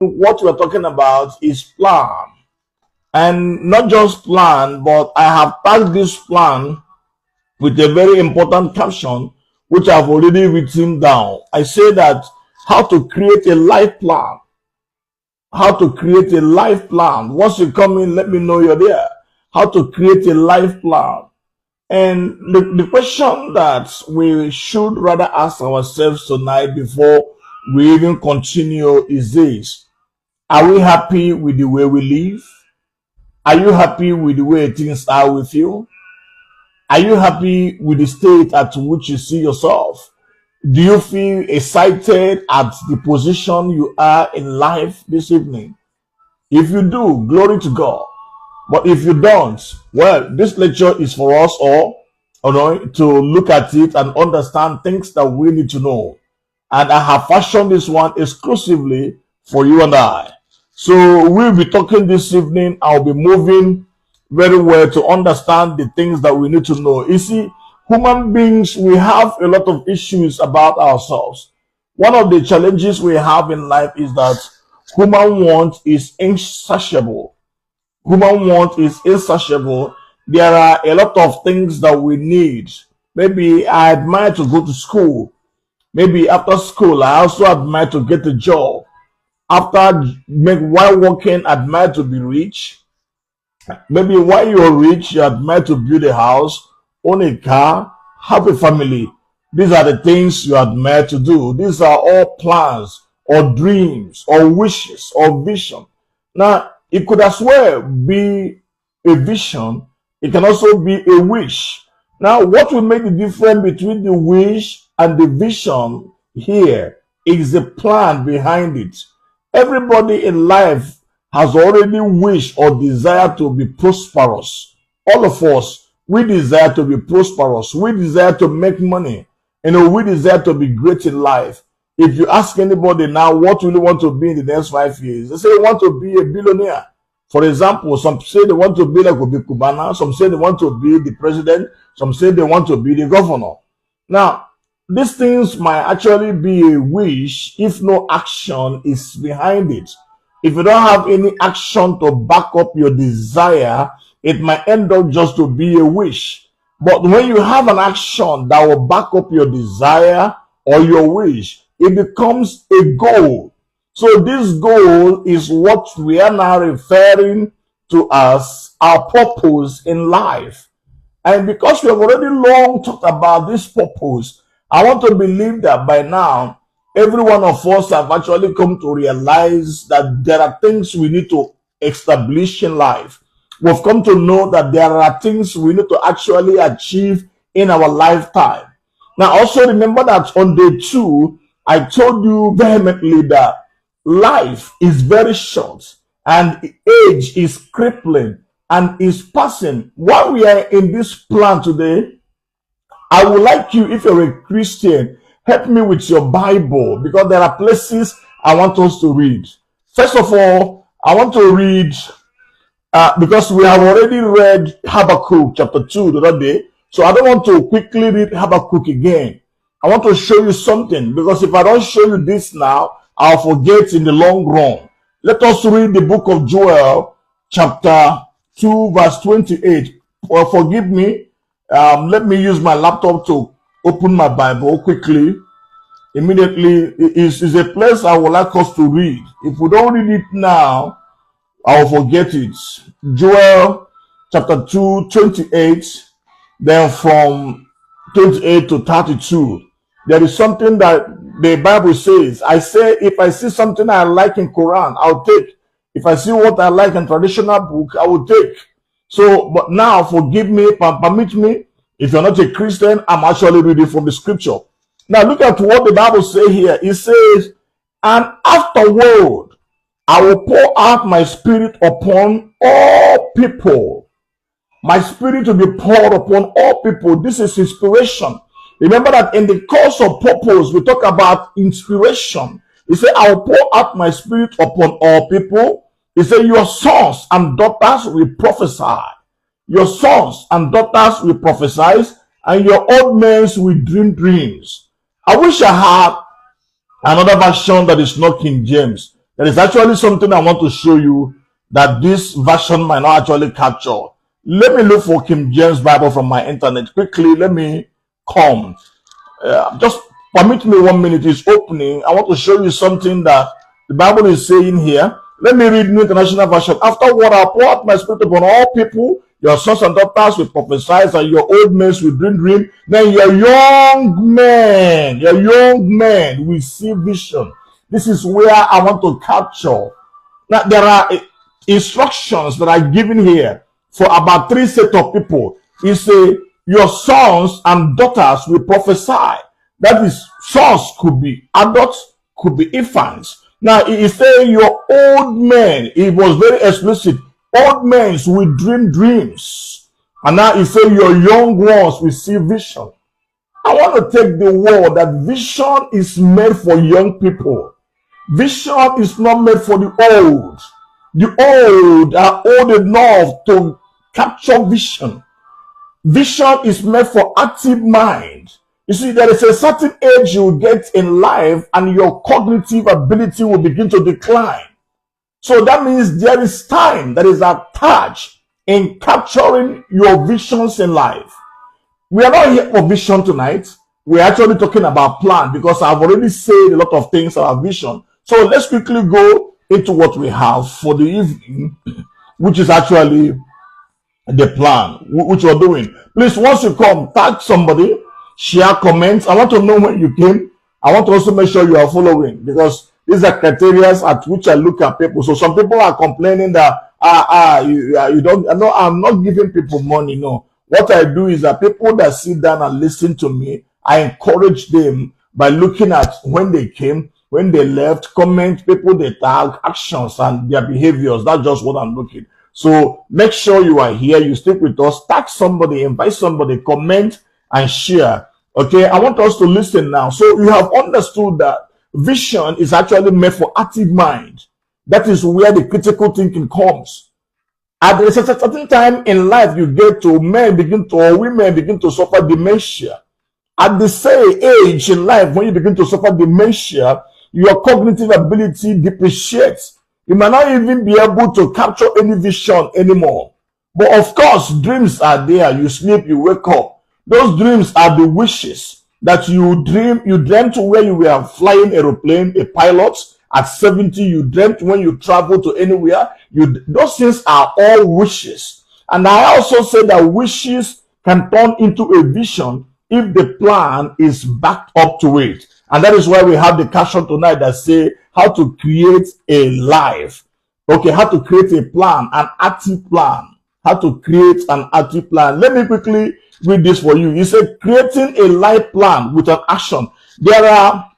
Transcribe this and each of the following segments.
what we're talking about is plan. And not just plan, but I have tagged this plan with a very important caption, which I've already written down. I say that how to create a life plan. How to create a life plan. Once you come in, let me know you're there. How to create a life plan. And the question that we should rather ask ourselves tonight before we even continue is this. Are we happy with the way we live? Are you happy with the way things are with you? Are you happy with the state at which you see yourself? Do you feel excited at the position you are in life this evening? If you do, glory to God. But if you don't, well, this lecture is for us all, to look at it and understand things that we need to know. And I have fashioned this one exclusively for you and I. So we'll be talking this evening. I'll be moving very well to understand the things that we need to know. You see, human beings, we have a lot of issues about ourselves. One of the challenges we have in life is that human want is insatiable. Human want is insatiable. There are a lot of things that we need. Maybe I admire to go to school. Maybe after school, I also admire to get a job. While working, admire to be rich. Maybe while you're rich, you admire to build a house, own a car, have a family. These are the things you admire to do. These are all plans or dreams or wishes or vision. Now, it could as well be a vision. It can also be a wish. Now, what will make the difference between the wish and the vision here is the plan behind it. Everybody in life has already wished or desired to be prosperous. All of us, we desire to be prosperous. We desire to make money. We desire to be great in life. If you ask anybody now what will you want to be in the next 5 years, they say they want to be a billionaire. For example, some say they want to be like Obi Kubana, some say they want to be the president, some say they want to be the governor. Now, these things might actually be a wish if no action is behind it. If you don't have any action to back up your desire, it might end up just to be a wish. But when you have an action that will back up your desire or your wish, it becomes a goal. So this goal is what we are now referring to as our purpose in life. And because we have already long talked about this purpose, I want to believe that by now, every one of us have actually come to realize that there are things we need to establish in life. We've come to know that there are things we need to actually achieve in our lifetime. Now, also remember that on day 2, I told you vehemently that life is very short and age is crippling and is passing. While we are in this plan today, I would like you, if you're a Christian, help me with your Bible, because there are places I want us to read. First of all, I want to read, because we have already read Habakkuk chapter 2 the other day, so I don't want to quickly read Habakkuk again. I want to show you something, because if I don't show you this now, I'll forget in the long run. Let us read the book of Joel, chapter 2, verse 28. Well, forgive me. Let me use my laptop to open my Bible quickly. Immediately, it is a place I would like us to read. If we don't read it now, I'll forget it. Joel chapter 2, 28, then from 28 to 32. There is something that the Bible says. I say, if I see something I like in Quran, I'll take. If I see what I like in traditional book, I will take. So, but now, forgive me, permit me, if you're not a Christian, I'm actually reading from the scripture. Now, look at what the Bible says here. It says, and afterward, I will pour out my spirit upon all people. My spirit will be poured upon all people. This is inspiration. Remember that in the course of purpose, we talk about inspiration. He said, I will pour out my spirit upon all people. He said, your sons and daughters will prophesy. Your sons and daughters will prophesy, and your old men will dream dreams. I wish I had another version that is not King James. There is actually something I want to show you that this version might not actually capture. Let me look for King James Bible from my internet quickly. Let me come. Just permit me 1 minute. It's opening. I want to show you something that the Bible is saying here. Let me read New International Version. Afterward, I pour out my spirit upon all people. Your sons and daughters will prophesy, and your old men will dream. Then your young men will see vision. This is where I want to capture. Now, there are instructions that are given here for about 3 sets of people. He say, your sons and daughters will prophesy. That is, sons could be adults, could be infants. Now, he is saying your old men. It was very explicit. Old men will dream dreams. And now he said your young ones will see vision. I want to take the word that vision is made for young people. Vision is not made for the old. The old are old enough to capture vision. Vision is made for active mind. You see, there is a certain age you get in life and your cognitive ability will begin to decline. So that means there is time that is attached in capturing your visions in life. We are not here for vision tonight. We're actually talking about plan because I've already said a lot of things about vision. So let's quickly go into what we have for the evening, which is actually the plan, which we're doing. Please, once you come, tag somebody, share comments. I want to know when you came. I want to also make sure you are following because these are criteria at which I look at people. So some people are complaining that you don't. No, I'm not giving people money. No, what I do is that people that sit down and listen to me, I encourage them by looking at when they came, when they left, comment, people they tag, actions, and their behaviors. That's just what I'm looking. So make sure you are here. You stick with us. Tag somebody, invite somebody, comment, and share. Okay, I want us to listen now. So you have understood that vision is actually made for active mind. That is where the critical thinking comes. At a certain time in life, you get to women begin to suffer dementia. At the same age in life, when you begin to suffer dementia, your cognitive ability depreciates. You might not even be able to capture any vision anymore. But of course, dreams are there. You sleep, you wake up. Those dreams are the wishes that you dream. You dreamt where you were flying aeroplane, a pilot. At 70, you dreamt when you travel to anywhere. Those things are all wishes. And I also say that wishes can turn into a vision if the plan is backed up to it. And that is why we have the caption tonight that say how to create a life. Okay, how to create a plan, an active plan. How to create an active plan. Let me quickly read this for you. He said, creating a life plan with an action. There are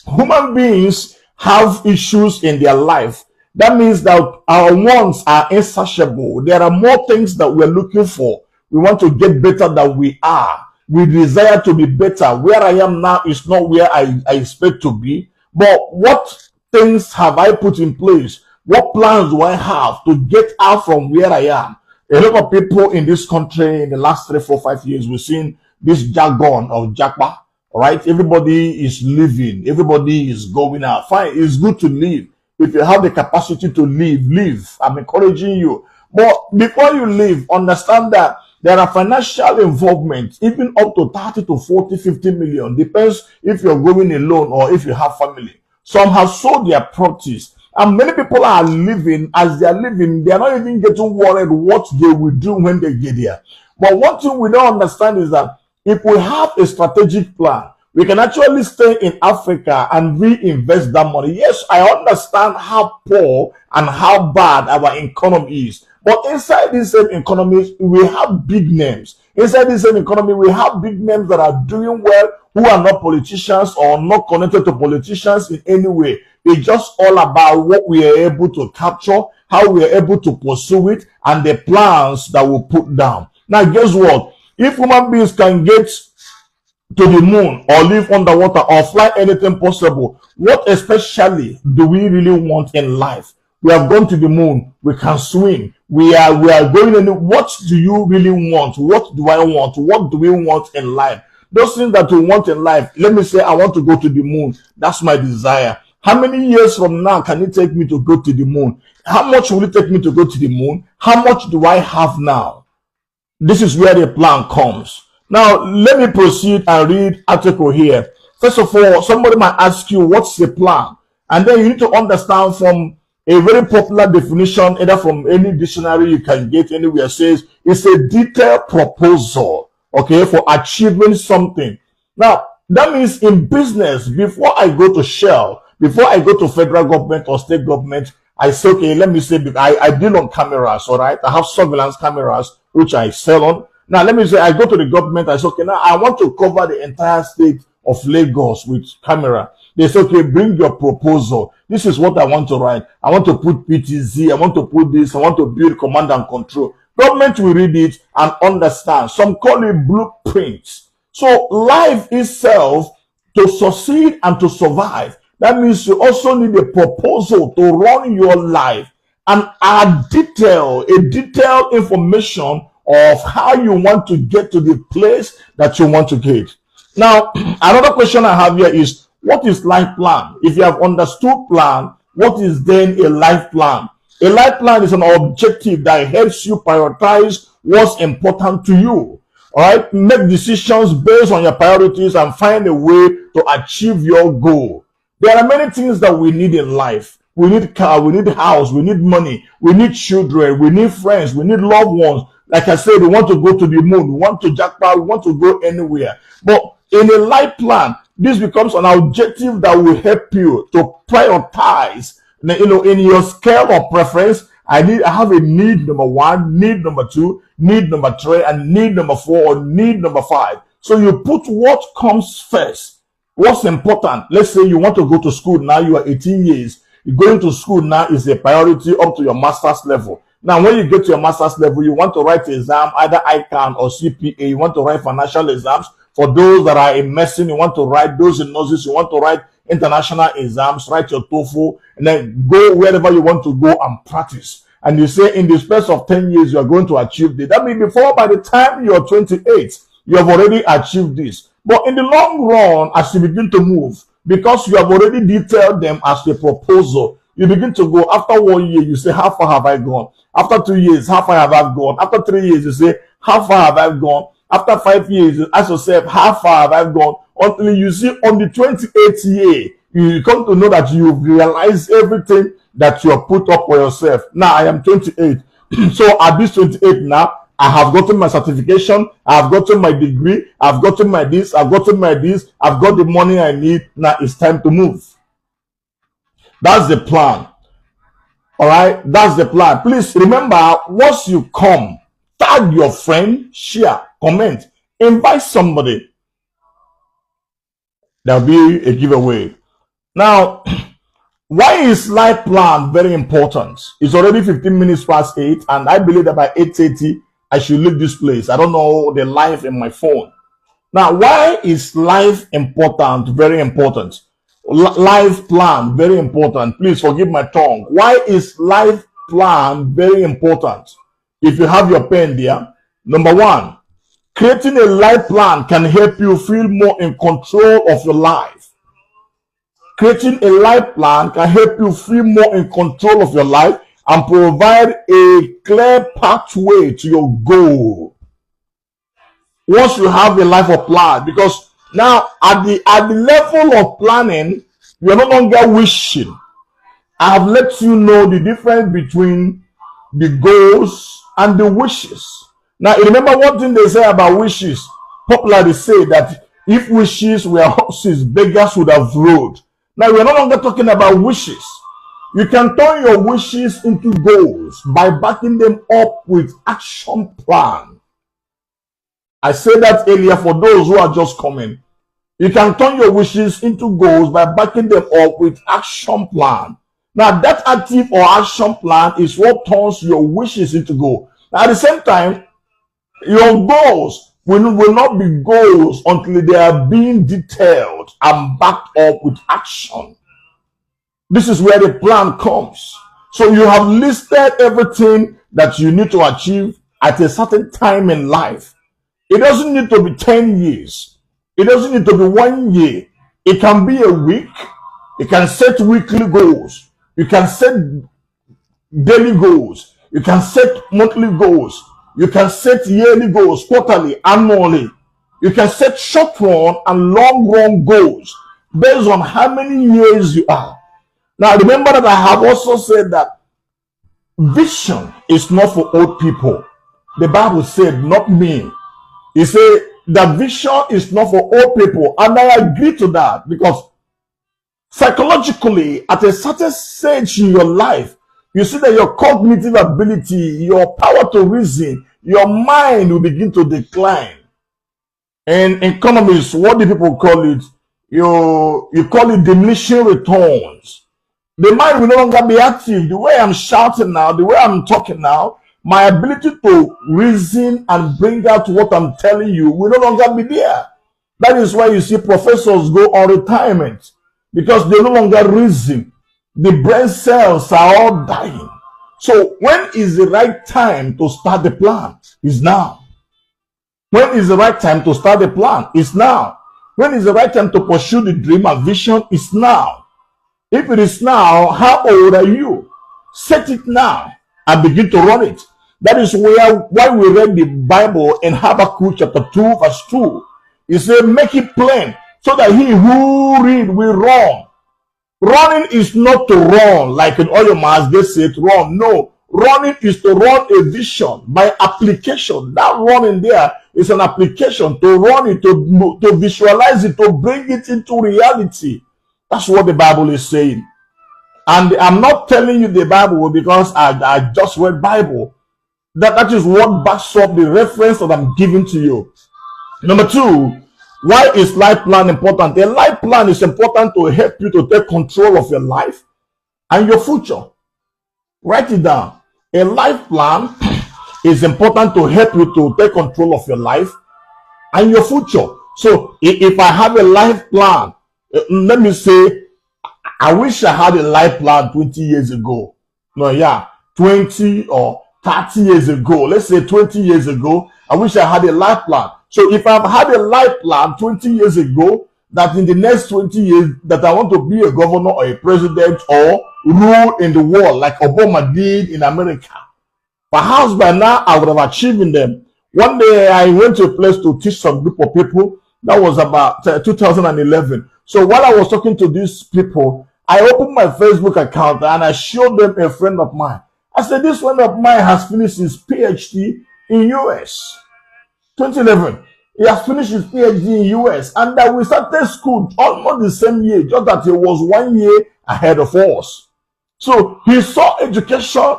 human beings have issues in their life. That means that our wants are insatiable. There are more things that we're looking for. We want to get better than we are. We desire to be better. Where I am now is not where I expect to be. But what things have I put in place? What plans do I have to get out from where I am? A lot of people in this country in the last 3, 4, 5 years, we've seen this jargon of Japa. All right, everybody is living, everybody is going out. Fine, it's good to live. If you have the capacity to live. I'm encouraging you. But before you live, understand that there are financial involvement, even up to 30 to 40, 50 million. Depends if you're going alone or if you have family. Some have sold their properties. And many people are living, as they are living, they are not even getting worried what they will do when they get there. But one thing we don't understand is that if we have a strategic plan, we can actually stay in Africa and reinvest that money. Yes, I understand how poor and how bad our economy is. But inside this same economy, we have big names. Inside this same economy, we have big names that are doing well, who are not politicians or not connected to politicians in any way. It's just all about what we are able to capture, how we are able to pursue it, and the plans that we put down. Now, guess what? If human beings can get to the moon or live underwater or fly anything possible, what especially do we really want in life? We have gone to the moon. We can swim. We are going in. What do you really want? What do I want? What do we want in life? Those things that we want in life. Let me say, I want to go to the moon. That's my desire. How many years from now can it take me to go to the moon? How much will it take me to go to the moon? How much do I have now? This is where the plan comes. Now, let me proceed and read article here. First of all, somebody might ask you, what's the plan? And then you need to understand from a very popular definition, either from any dictionary you can get anywhere, says it's a detailed proposal, okay, for achieving something. Now, that means in business, before I go to Shell, before I go to federal government or state government, I say, okay, let me say, I deal on cameras, all right? I have surveillance cameras, which I sell on. Now, let me say, I go to the government, I say, okay, now I want to cover the entire state of Lagos with camera. They say, okay, bring your proposal. This is what I want to write. I want to put PTZ. I want to put this. I want to build command and control. Government will read it and understand. Some call it blueprints. So life itself, to succeed and to survive, that means you also need a proposal to run your life and a detailed information of how you want to get to the place that you want to get. Now, another question I have here is, what is life plan? If you have understood plan, what is then a life plan? A life plan is an objective that helps you prioritize what's important to you. All right, make decisions based on your priorities and find a way to achieve your goal. There are many things that we need in life. We need car, we need house, we need money, we need children, we need friends, we need loved ones. Like I said, we want to go to the moon, we want to jackpot, we want to go anywhere. But in a life plan, this becomes an objective that will help you to prioritize. In your scale of preference, I have a need number 1, need number 2, need number 3, and need number 4, or need number 5. So you put what comes first. What's important? Let's say you want to go to school now, you are 18 years. Going to school now is a priority up to your master's level. Now, when you get to your master's level, you want to write exam, either ICANN or CPA. You want to write financial exams. For those that are in medicine, you want to write those in nurses, you want to write international exams, write your TOEFL, and then go wherever you want to go and practice. And you say in the space of 10 years, you are going to achieve this. That means by the time you are 28, you have already achieved this. But in the long run, as you begin to move, because you have already detailed them as a proposal, you begin to go. After 1 year, you say, how far have I gone? After 2 years, how far have I gone? After 3 years, you say, how far have I gone? After 5 years, you ask yourself, how far have I gone? Until you see on the 28th year, you come to know that you've realized everything that you have put up for yourself. Now, I am 28. So at this 28 now, I have gotten my certification, I have gotten my degree, I've gotten my this, I've gotten my this, I've got the money I need. Now it's time to move. That's the plan. All right, that's the plan. Please remember, once you come, tag your friend, share, comment, invite somebody. There'll be a giveaway. Now, why is life plan very important? It's already 15 minutes past 8, and I believe that by 8:30, I should leave this place. I don't know the life in my phone. Now, why is life important? Very important. Life plan, very important. Please forgive my tongue. Why is life plan very important? If you have your pen there, number 1, creating a life plan can help you feel more in control of your life. Creating a life plan can help you feel more in control of your life and provide a clear pathway to your goal. Once you have a life of plan, because now at the level of planning, you are no longer wishing. I have let you know the difference between the goals and the wishes. Now, remember one thing they say about wishes. Popularly say that if wishes were horses, beggars would have rode. Now, we are no longer talking about wishes. You can turn your wishes into goals by backing them up with action plan. I said that earlier for those who are just coming. You can turn your wishes into goals by backing them up with action plan. Now, that active or action plan is what turns your wishes into goals. Now, at the same time, your goals will not be goals until they are being detailed and backed up with action. This is where the plan comes. So you have listed everything that you need to achieve at a certain time in life. It doesn't need to be 10 years. It doesn't need to be 1 year. It can be a week. You can set weekly goals. You can set daily goals. You can set monthly goals. You can set yearly goals, quarterly, annually. You can set short run and long run goals based on how many years you are. Now, remember that I have also said that vision is not for old people. The Bible said, not me. He said that vision is not for old people. And I agree to that, because psychologically, at a certain stage in your life, you see that your cognitive ability, your power to reason, your mind will begin to decline. And in economics, what do people call it? You call it diminishing returns. The mind will no longer be active. The way I'm shouting now, the way I'm talking now, my ability to reason and bring out what I'm telling you will no longer be there. That is why you see professors go on retirement, because they no longer reason. The brain cells are all dying. So when is the right time to start the plan? Is now. When is the right time to start the plan? Is now. When is the right time to pursue the dream and vision? Is now. If it is now, how old are you? Set it now and begin to run it. That is why we read the Bible in Habakkuk chapter 2 verse 2. It said, make it plain so that he who read will run. Running is not to run like in oil mass, they say to run. No, running is to run a vision by application. That running there is an application to run it, to visualize it, to bring it into reality. That's what the Bible is saying. And I'm not telling you the Bible because I just read Bible. That is what backs up the reference that I'm giving to you. Number two, why is life plan important? A life plan is important to help you to take control of your life and your future. Write it down. A life plan is important to help you to take control of your life and your future. So if I have a life plan, let me say, I wish I had a life plan 20 years ago. No, yeah, 20 or 30 years ago. Let's say 20 years ago, I wish I had a life plan. So if I've had a life plan 20 years ago, that in the next 20 years, that I want to be a governor or a president or rule in the world like Obama did in America, perhaps by now I would have achieved them. One day I went to a place to teach some group of people. That was about 2011. So while I was talking to these people, I opened my Facebook account and I showed them a friend of mine. I said, this friend of mine has finished his PhD in US. 2011. He has finished his PhD in US. And that we started school almost the same year, just that he was 1 year ahead of us. So he saw education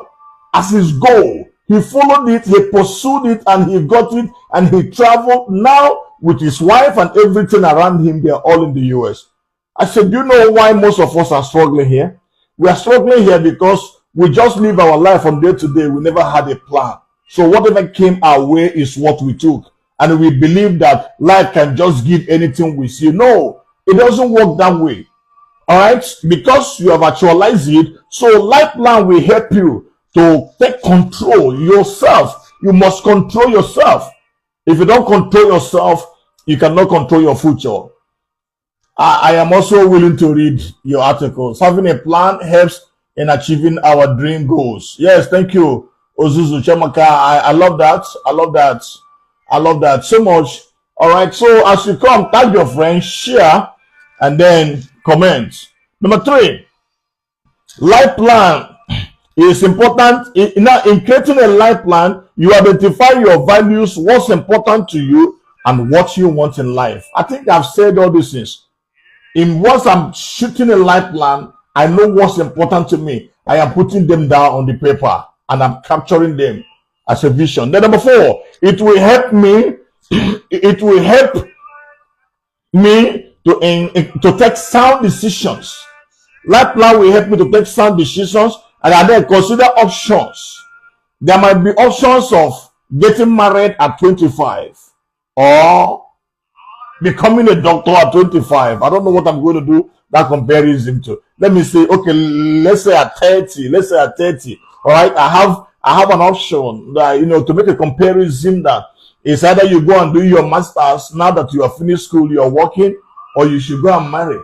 as his goal. He followed it, he pursued it, and he got it, and he traveled. Now, with his wife and everything around him, they are all in the US. I said, do you know why most of us are struggling here? We are struggling here because we just live our life from day to day. We never had a plan. So whatever came our way is what we took. And we believe that life can just give anything we see. No, it doesn't work that way. All right? Because you have actualized it, so life plan will help you to take control yourself. You must control yourself. If you don't control yourself, you cannot control your future. I am also willing to read your articles. Having a plan helps in achieving our dream goals. Yes, thank you, Ozuzu Chamaka. I love that. I love that. I love that so much. All right. So as you come, tag your friends, share, and then comment. Number three, life plan is important. Now, in creating a life plan, you identify your values, what's important to you, and what you want in life. I think I've said all these things. Once I'm shooting a life plan, I know what's important to me. I am putting them down on the paper and I'm capturing them as a vision. Then number four, it will help me. It will help me to take sound decisions. Life plan will help me to take sound decisions, and I then consider options. There might be options of getting married at 25 or becoming a doctor at 25. I don't know what I'm going to do that comparison to. Let me say, okay, let's say at 30. Let's say at 30. All right, I have an option that, to make a comparison, that it's either you go and do your masters now that you have finished school, you're working, or you should go and marry.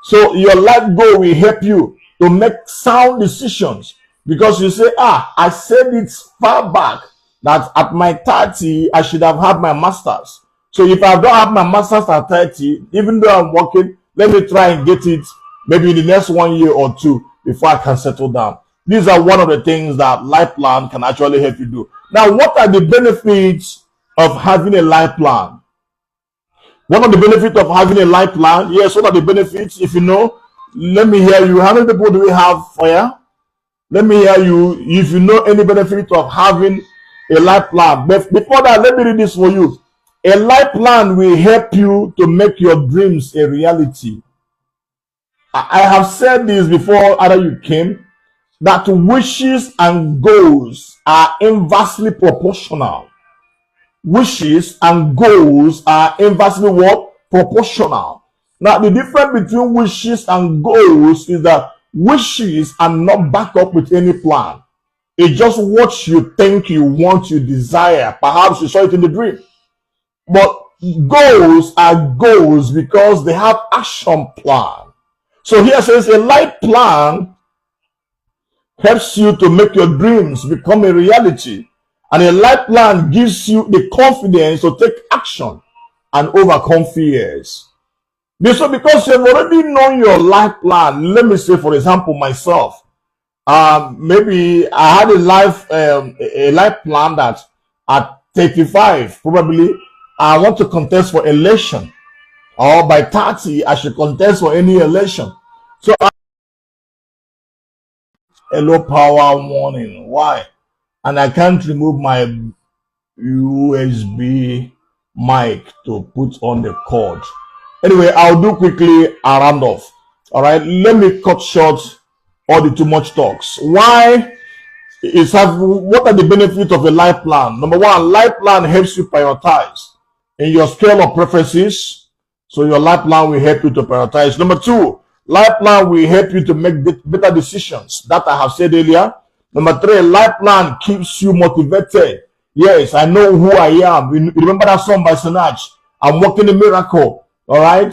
So your life goal will help you to make sound decisions, because you say, I said it far back that at my 30, I should have had my master's. So if I don't have my master's at 30, even though I'm working, let me try and get it maybe in the next 1 year or two before I can settle down. These are one of the things that life plan can actually help you do. Now, what are the benefits of having a life plan? One of the benefits of having a life plan, yes, what are the benefits? If you know, let me hear you. How many people do we have for you? Let me hear you. If you know any benefit of having a life plan. But before that, let me read this for you. A life plan will help you to make your dreams a reality. I have said this before after you came, that wishes and goals are inversely proportional. Wishes and goals are inversely what? Proportional. Now, the difference between wishes and goals is that wishes are not backed up with any plan. It's just what you think you want, you desire. Perhaps you saw it in the dream. But goals are goals because they have action plan. So here says a life plan helps you to make your dreams become a reality. And a life plan gives you the confidence to take action and overcome fears. So because you've already known your life plan, let me say, for example, myself, maybe I had a life plan that at 35, probably, I want to contest for election. Or by 30, I should contest for any election. So a low power warning. Why? And I can't remove my USB mic to put on the cord. Anyway, I'll do quickly a round off. All right, let me cut short all the too much talks. Why is what are the benefits of a life plan? Number one, life plan helps you prioritize in your scale of preferences. So your life plan will help you to prioritize. Number two, life plan will help you to make better decisions. That I have said earlier. Number three, life plan keeps you motivated. Yes, I know who I am. Remember that song by Sinach? I'm working a miracle. All right,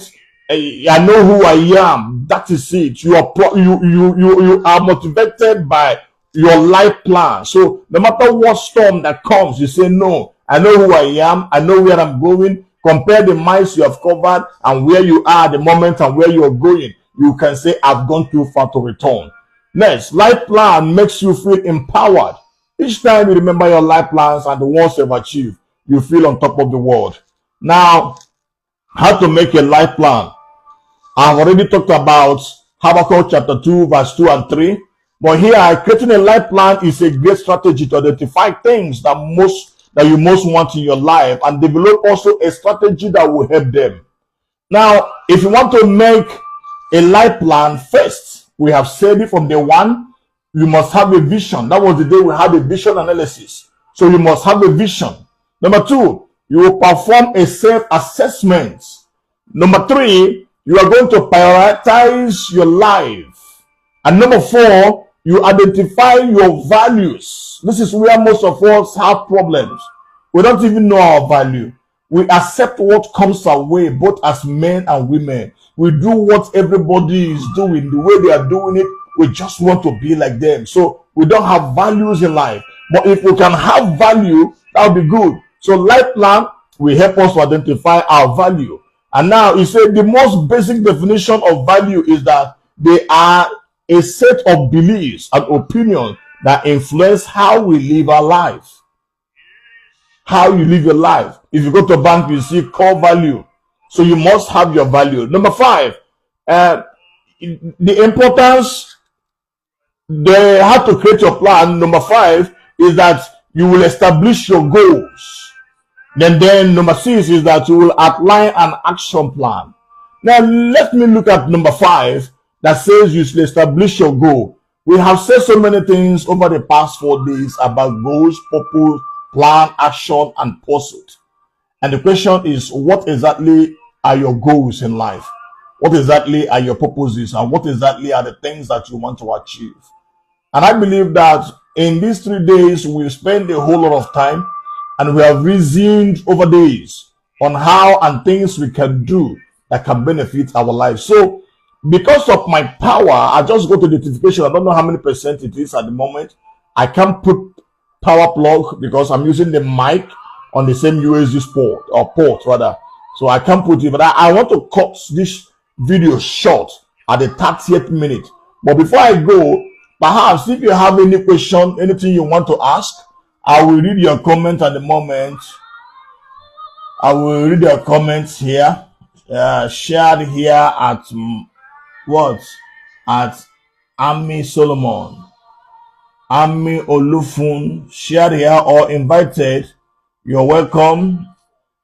I know who I am. That is it. You are motivated by your life plan. So no matter what storm that comes, you say, no, I know who I am. I know where I'm going. Compare the miles you have covered and where you are at the moment and where you are going. You can say, I've gone too far to return. Next, life plan makes you feel empowered. Each time you remember your life plans and the ones you've achieved, you feel on top of the world. Now, how to make a life plan? I've already talked about Habakkuk chapter 2, verse 2 and 3. But here, creating a life plan is a great strategy to identify things that you most want in your life and develop also a strategy that will help them. Now, if you want to make a life plan, first, we have said it from day one, you must have a vision. That was the day we had a vision analysis. So you must have a vision. Number two, you will perform a self-assessment. Number three, you are going to prioritize your life. And number four, you identify your values. This is where most of us have problems. We don't even know our value. We accept what comes our way, both as men and women. We do what everybody is doing, the way they are doing it. We just want to be like them. So we don't have values in life. But if we can have value, that would be good. So life plan will help us to identify our value. And now he said the most basic definition of value is that they are a set of beliefs and opinions that influence how we live our life. How you live your life. If you go to a bank, you see core value. So you must have your value. Number five, the importance, they have to create your plan. Number five is that you will establish your goals. Then number six is that you will outline an action plan. Now let me look at number five that says you should establish your goal. We have said so many things over the past 4 days about goals, purpose, plan, action, and pursuit. And the question is, what exactly are your goals in life? What exactly are your purposes? And what exactly are the things that you want to achieve? And I believe that in these 3 days, we'll spend a whole lot of time and we have reasoned over days on how and things we can do that can benefit our lives. So Because of my power, I just go to notification. I don't know how many percent it is at the moment. I can't put power plug because I'm using the mic on the same USB port or port rather. So I can't put it, but I want to cut this video short at the 30th minute. But before I go, perhaps if you have any question, anything you want to ask, I will read your comment at the moment. I will read your comments here, shared here at what? At Ami Solomon, Ami Olufun, shared here or invited. You're welcome.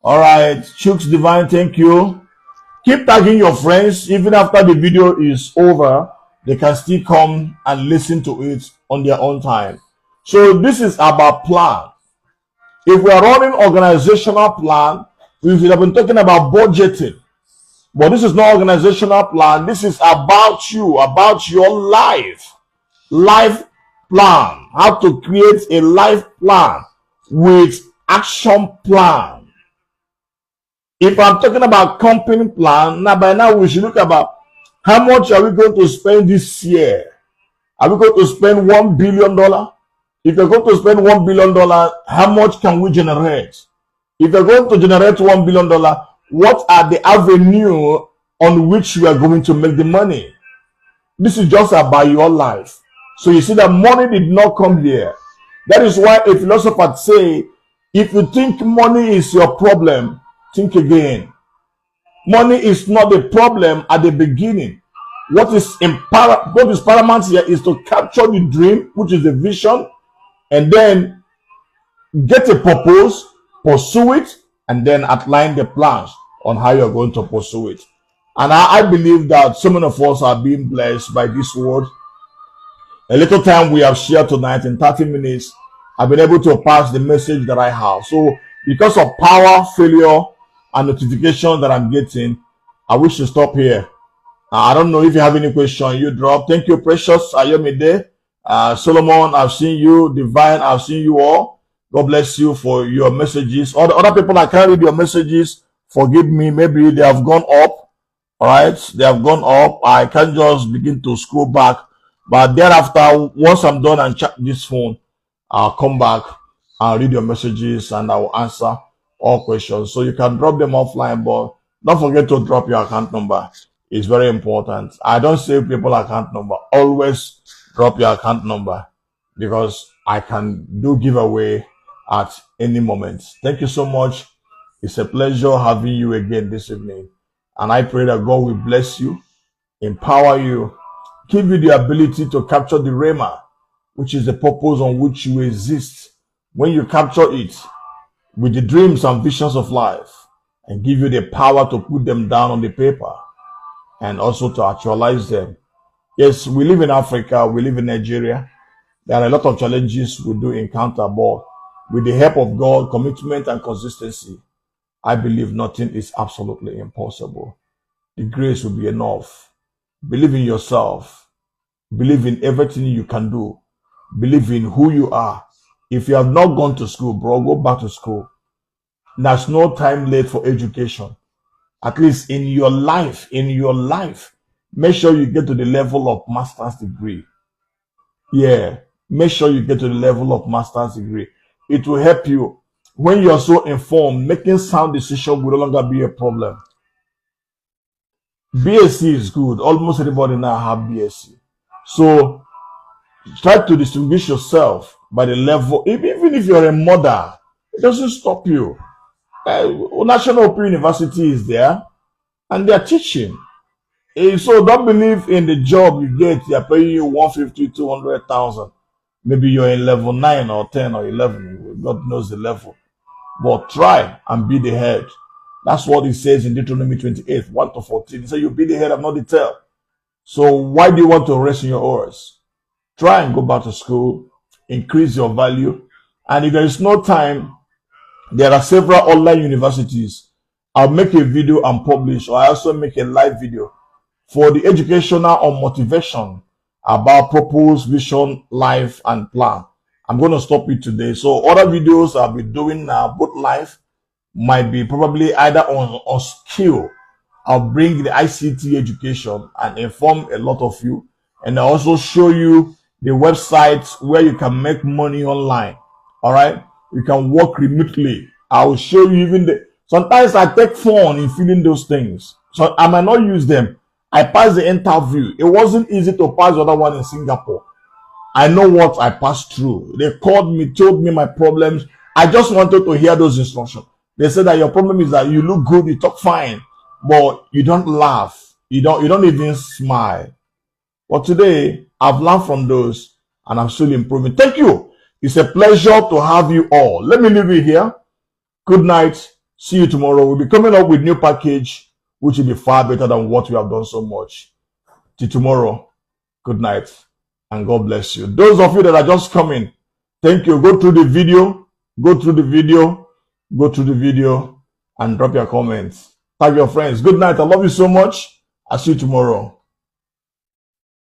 All right, Chooks Divine, thank you. Keep tagging your friends. Even after the video is over, they can still come and listen to it on their own time. So this is about plan. If we are running organizational plan, we should have been talking about budgeting. But this is not organizational plan. This is about you, about your life. Life plan. How to create a life plan with action plan. If I'm talking about company plan, now by now we should look about how much are we going to spend this year? Are we going to spend $1 billion? If you're going to spend $1 billion, how much can we generate? If you're going to generate $1 billion, what are the avenue on which we are going to make the money? This is just about your life. So you see that money did not come here. That is why a philosopher say, if you think money is your problem, think again. Money is not the problem at the beginning. What is paramount here is to capture the dream, which is the vision, and then get a purpose, pursue it, and then outline the plans on how you're going to pursue it. And I believe that so many of us are being blessed by this word. A little time we have shared tonight in 30 minutes, I've been able to pass the message that I have. So because of power, failure, and notification that I'm getting, I wish to stop here. I don't know if you have any question you drop. Thank you, Precious Ayomide. Solomon, I've seen you. Divine, I've seen you all. God bless you for your messages. All the other people I can't read your messages, forgive me. Maybe they have gone up. All right, they have gone up. I can't just begin to scroll back. But thereafter, once I'm done and check this phone, I'll come back and read your messages and I will answer all questions. So you can drop them offline, but don't forget to drop your account number. It's very important. I don't save people account number. Always drop your account number because I can do giveaway at any moment. Thank you so much. It's a pleasure having you again this evening. And I pray that God will bless you, empower you, give you the ability to capture the Rhema, which is the purpose on which you exist. When you capture it with the dreams and visions of life and give you the power to put them down on the paper and also to actualize them. Yes, we live in Africa, we live in Nigeria. There are a lot of challenges we do encounter, but with the help of God, commitment and consistency, I believe nothing is absolutely impossible. The grace will be enough. Believe in yourself. Believe in everything you can do. Believe in who you are. If you have not gone to school, bro, go back to school. There's no time late for education. At least in your life, make sure you get to the level of master's degree. Yeah, make sure you get to the level of master's degree. It will help you. When you're so informed, making sound decisions will no longer be a problem. BSc is good. Almost everybody now have BSc. So try to distinguish yourself by the level. Even if you're a mother, it doesn't stop you. National Open University is there and they're teaching. So don't believe in the job you get. They're paying you 150, 200,000. Maybe you're in level 9 or 10 or 11. God knows the level. But try and be the head. That's what it says in Deuteronomy 28, 1 to 14. It says you be the head and not the tail. So why do you want to rest in your oars? Try and go back to school. Increase your value. And if there is no time, there are several online universities. I'll make a video and publish, or I also make a live video for the educational or motivation about purpose, vision, life, and plan. I'm going to stop it today. So other videos I'll be doing now, both live, might be probably either on skill I'll bring the ICT education and inform a lot of you. And I also show you the websites where you can make money online. All right. You can work remotely. I will show you even sometimes I take fun in filling those things. So I might not use them. I passed the interview. It wasn't easy to pass the other one in Singapore. I know what I passed through. They called me, told me my problems. I just wanted to hear those instructions. They said that your problem is that you look good, you talk fine, but you don't laugh. You don't even smile. But today, I've learned from those and I'm still improving. Thank you. It's a pleasure to have you all. Let me leave you here. Good night. See you tomorrow. We'll be coming up with new package, which will be far better than what we have done so much. Till tomorrow. Good night. And God bless you. Those of you that are just coming, thank you. Go through the video, and drop your comments. Tag your friends. Good night. I love you so much. I'll see you tomorrow.